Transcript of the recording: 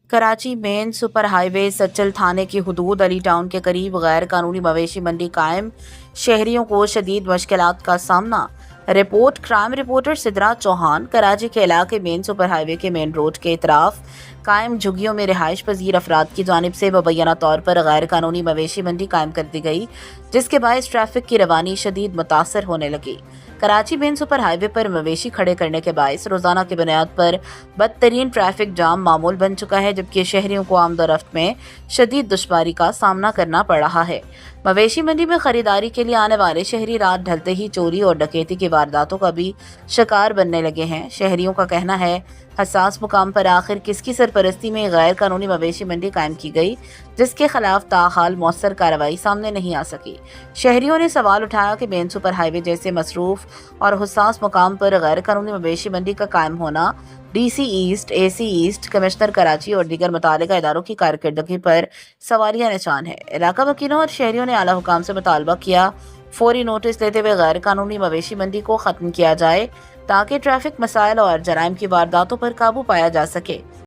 Karachi main super highway Sachal थाने की हुदूद Ali town के करीब गैर कानूनी मवेशी मंडी कायम, शहरियों को शदीद मुश्किलात का सामना। Report crime reporter Sidra Chauhan. Karachi के इलाके मेन सुपर हाईवे के मेन रोड के इतराफ कायम झुग्गियों में रिहाइश पजीर अफराद की जानिब से मुबैना तौर पर गैर कानूनी मवेशी मंडी कायम कर दी गई, जिसके बायस ट्रैफिक की रवानी शदीद मुतासर होने लगी। कराची मेन सुपर हाईवे पर मवेशी खड़े करने के बायस रोजाना की बुनियाद पर बदतरीन ट्रैफिक जाम मामूल बन चुका है, जबकि शहरियों को आमदोरफ्त में शदीद दुश्वारी का सामना करना पड़ रहा है। मवेशी मंडी में खरीदारी के लिए आने वाले शहरी रात ढलते ही चोरी और डकैती की वारदातों का भी शिकार बनने लगे हैं। शहरियों का कहना है, हसास मुकाम पर आखिर किसकी सरपरस्ती में गैर कानूनी मवेशी मंडी कायम की गई, जिसके खिलाफ ताहाल मौसर कार्रवाई सामने नहीं आ सकी। शहरियों ने सवाल उठाया कि मेन सुपर हाईवे जैसे मसरूफ और हसास मुकाम पर गैर कानूनी मवेशी मंडी का कायम होना DC east, AC east, commissioner Karachi और दीगर मुतालिका इदारों की कारकर्दगी पर सवालिया निशान है। इलाका वकीलों और शहरियों ने आला हुकाम से मुतालबा किया फौरी नोटिस लेते हुए गैर कानूनी मवेशी मंडी को खत्म किया जाए, ताकि ट्रैफिक मसाइल और जराइम की वारदातों पर काबू पाया जा सके।